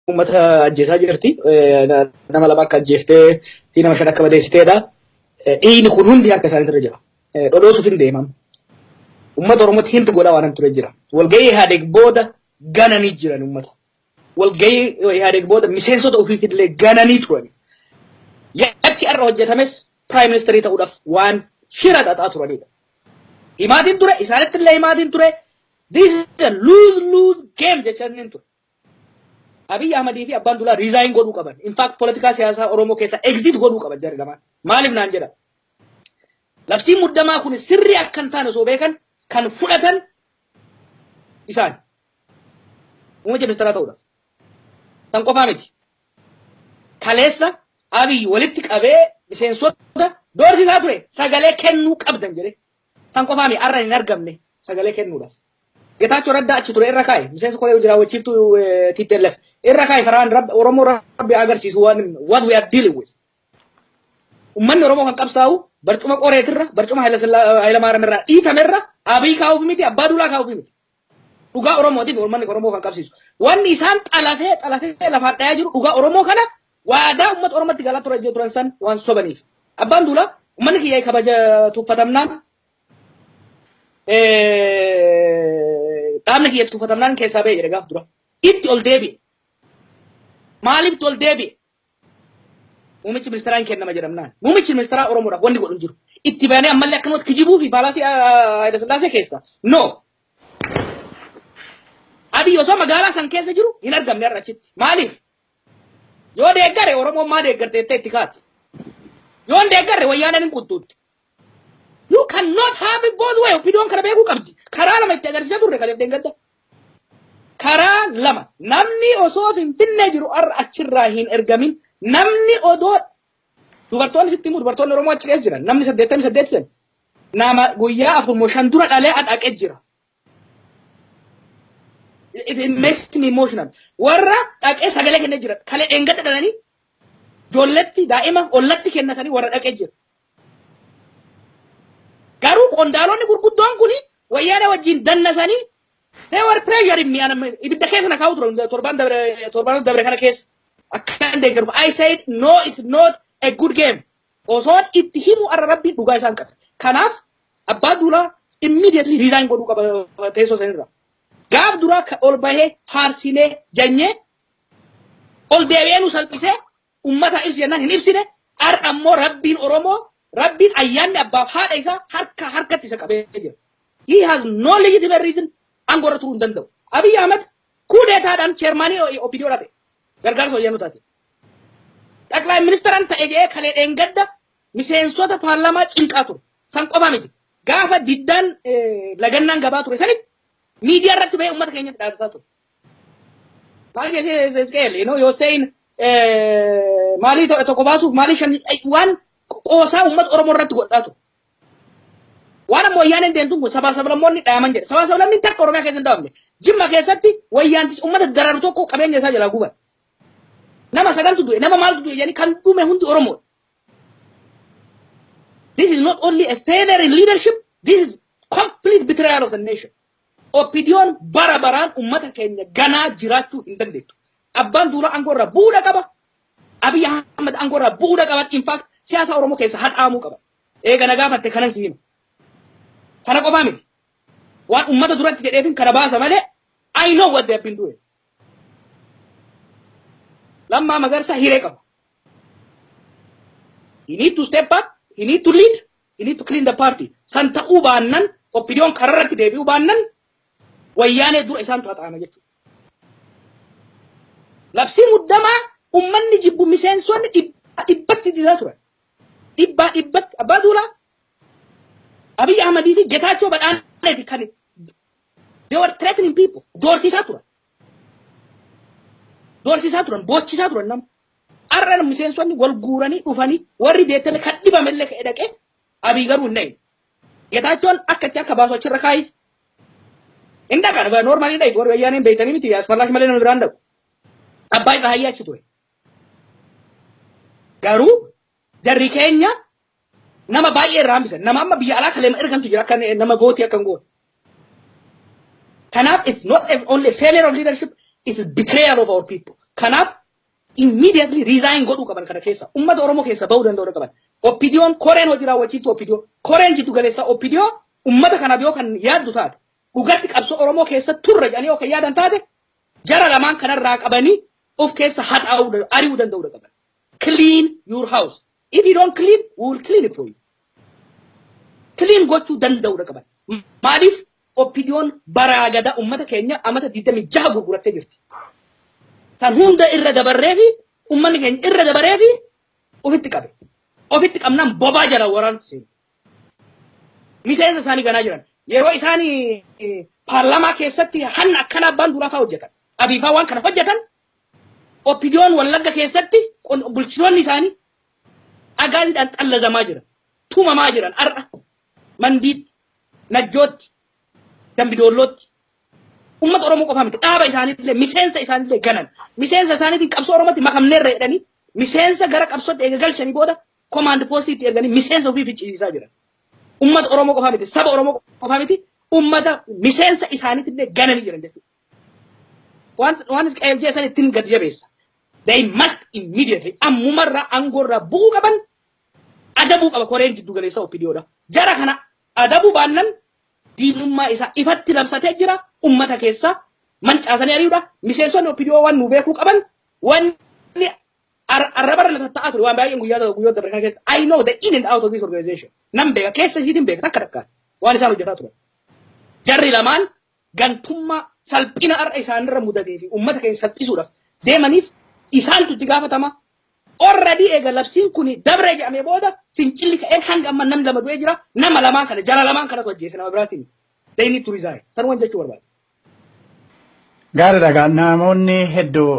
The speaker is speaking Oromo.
ummata ajjeesaa jirti. Nama lama akka ajjeeftee nama shan akka madeessiteedha. Dhiigni kun hundi harka isaaniitirra jira. Dhodhoosuuf hin deemamu. Ummata Oromootti hinti godhaa waan ture jira. Walgahii Ihaadeeg booda gananii jiran ummata. Walgahii Ihaadeeg booda miseensota ofiitillee gananii turan. Yakki irra hojjetames Prime Minister ta'uudhaaf waan shira xaxaa turanidha. Himaatiin ture, isaanittillee himaatiin ture. This is a lose-lose game jechaan ture. Abiy Ahmedii fi Abbaan Duulaa resign godhuu qaban. In fact, politikaa siyaasaa Oromoo keessa exit godhuu qaban jarri lamaan. Maaliif naan jedha? Labsiin muddamaa kun sirrii akka hin taane osoo beekan kan fudhatan isaan. Muummicha ministeeraa ta'uudha. Tan qofaa miti. Kaleessa Abiy walitti qabee miseensota doorsisaa ture sagalee kennuu qabdan jedhee. Tan qofaa miti arra hin argamne sagalee kennuudhaaf. Getaachoo Raddaa achi ture irra kaa'e miseensa koree jiraawwachiiftu TPLF irra kaa'e karaan Oromoo rabbi agarsiisu what we are dealing with. Ummanni Oromoo kan qabsaa'u barcuma qoreetirra barcuma Hayilamaariyaam irraa dhiitamerra Abiy kaa'uuf miti Abbaa Duulaa kaa'uuf miti. Dhugaa Oromootiin ummanni Oromoo kan qabsiisu. Wanni isaan xalatee lafaan dhayaa jiru dhugaa Oromoo kana waadaa uummata Oromootti galaa turan san waan sobaniif. Abbaan Duulaa ummanni kiyyaa kabaja tuffatamnaan dhaabni kiyya tuffatamnaan keessaa ba'e jedhe gaaf dura. Itti ol deebi'e. Maaliif itti ol deebi'e? Muummichi ministeeraan kennama jedhamnaan. Muummichi ministeeraa Oromoodhaaf wanni godhu hin jiru. Itti baanee ammallee akkanumatti kijibuu fi baalaasii Hayila Sillaasee keessa. No. Abiy osoo magaalaa san keessa jiru hin argamne har'a achitti. Maaliif? Yoo deeggare Oromoon maa deeggarteettee itti kaati. Yoo hin deeggarre wayyaaneen hin quttuutti. You cannot have it both way. Opinion kana beekuu qabdi. Karaa lama itti agarsiisaa turre kan deeggadda. Karaa lama. Namni osoo Finfinnee jiru har'a achirraa hin ergamin. Namni odoo dubartoonni sitti himu dubartoonni Oromoo achi keessa jiran. Namni 88 nama guyyaa 4 dura dhalee dhaqee jira. It makes me emotional. Warra dhaqee sagalee kennee jiran. Kalee dheengadda dhalanii ijoolletti daa'ima ollatti kennatanii warra dhaqee jira. Garuu qondaalonni gurguddoon kuni wayyaana wajjin dannasanii they were pressuring me ibidda keessa na kaa'u turan torban dabre kana keessa akkan deeggaru. I said no, it's not a good game. Osoon itti himu arra rabbiin dhugaa isaan qaba. Kanaaf Abbaa Duulaa immediately resign godhuu qaba teessoo sanirra. Gaaf duraa ol bahee faarsinee janyee ol deebi'ee nu salphisee ummata ibsi jennaan hin ibsine har'a ammoo rabbiin Oromoo Rabbiin ayyaanni abbaaf haadha isaa harkatti isa qabee jira. He has no legitimate reason angorra turuu hin danda'u. Abiy Ahmed kuudeetaadhaan cheermaanii OPDO dhate. Gargaarsa wayyaanoo taate. Xaqilaa ministeeraan ta'e jedhee kalee dheengadda miseensota paarlaamaa cinqaa ture. San qofaa miti. Gaafa diddaan lagannaan gabaa ture sanitti miidiyaa irratti bahee uummata keenyatti dhaatataa ture. Maal keessee yoo seeyin maalii tokko baasuuf maalii shan waan qoosaa uummata Oromoo irratti godhaa ture. Waan ammoo wayyaaneen deemtuun kun sabaa sablammoonni dhaaman jedhe. Sabaa sablamni takka Oromiyaa keessa hin dhaabne. Jimma keessatti wayyaantis uummata dararu tokko qabeenya isaa jalaa guban. Nama sagaltu du'e, nama maaltu du'e jedhanii kan dhume hundi Oromoo. This is not only a failure in leadership, this is complete betrayal of the nation. OPDO'n bara baraan uummata keenya ganaa jiraachuu hin dandeettu. Abbaan Duulaa aangoo irraa bu'uudha qaba. Abiy Ahmed aangoo irraa bu'uudha qaba. In fact, siyaasa Oromoo keessa hadhaamuu qaba. Eega na gaafatte kanan si hima. Kana qofaa miti. Waan uummata duratti jedheetiin kana baasa malee I know what they have been doing. Lammaa Magarsaa hiree qaba. He need to step up, he need to lead, he need to clean the party. San ta'uu baannan OPDO'n kararratti deebi'uu baannan wayyaanee dura isaan xaxaama jechuudha. Labsii muddamaa uummanni jibbu miseensonni dhibbatti dhiisaa turan. Dhibbatti Abbaa Duulaa Abiy Ahmedii fi Getaachoo Badhaaneeti kan they were threatening people. Doorsisaa turan, boochisaa turan nama. Arra miseensonni wal guuranii dhufanii warri beektame kan dhibamellee ka'ee dhaqee Abiy garuu hin dhaqne. Getaachoon akkatti akka baasu achirra kaayi. Hin dhaqan normaalii dhayitu warri wayyaaneen beektanii miti asmallaas malee nama biraan dhaqu. Abbaa isaa hayyaa achi ture. Garuu jarri keenya nama baay'ee irraa hambisan. Nama amma biyya alaa kaleema ergantu jira akka nama gootii akka hin goone. Kanaaf it's not only a failure of leadership, it's a betrayal of our people. Kanaaf immediately resign godhuu qaban kana keessa ummata Oromoo keessa bahuu danda'uu qaban. Oppidiyoon koreen hojii raawwachiistu oppidiyoo koreen jiddu galeessa oppidiyoo ummata kana yoo kan yaaddu taate dhugatti qabsoo Oromoo keessa turre jedhanii yoo kan yaadan taate jara lamaan kanarraa qabanii of keessa haxaa'uu ari'uu danda'uu qaban. Clean your house. If you don't clean, we will clean it for you. Clean gochuu danda'uu qaban. Maaliif oppidiyoon baraagada ummata keenya amata 26 gurgurattee jirti. San hunda irra dabarree fi ummanni keenya irra dabaree fi ofitti qabe. Ofitti qabnaan bobaa jala waraan seenu. Miseensa isaanii ganaa jiran. Yeroo isaanii paarlaamaa keessatti hanna akkana abbaan duraa fa'aa hojjetan. Abiifaa waan kana hojjetan. Oppidiyoon Wallagga keessatti bulchitoonni isaanii agaaziidhaan xallazamaa jiran. Tumamaa jiran har'a. Mandiitti, Najjootti, Dambidoollootti. Ummata Oromoo qofaa miti dhaaba isaaniillee miseensa isaaniillee ganan. Miseensa isaaniitiin qabsoo Oromootti makamneerra jedhanii miseensa gara qabsootti eegalchanii booda command postiitti erganii miseensa ofii ficcisiisaa jiran. Ummata Oromoo qofaa miti saba Oromoo qofaa miti ummata miseensa isaaniitillee gananii jiran jechuudha. Waan qajeelchee san ittiin gadi jabeessa. They must immediately ammumarraa aangoorraa bu'uu qaban adabuu qaba koreen jiddu galeessa oppidiyoodha. Jara kana adabuu baannan diinummaa isaa ifatti labsatee jira ummata keessa mancaasanii ari'uudha. Miseensonni oppidiyoo waan nu beekuu qaban wanni arraba irra taa'aa ture waan baay'een guyyaa darbe kana keessa. I know the in and out of this organization. Nan beeka keessa isiitiin beeka takka takkaan waan isaan hojjetaa turan. Jarri lamaan gantummaa salphina har'a isaanirra mudatee fi ummata keessa salphisuudhaaf deemaniif isaantu itti gaafatama. Already eega labsiin kuni dabree jedhamee booda fincilli ka'een hanga amma namni lama du'ee jira. Nama lamaan kana jara lamaan kanatu ajjeese nama biraatiin. They need to resign. San waan jechuu barbaada. Gaariidha namoonni hedduu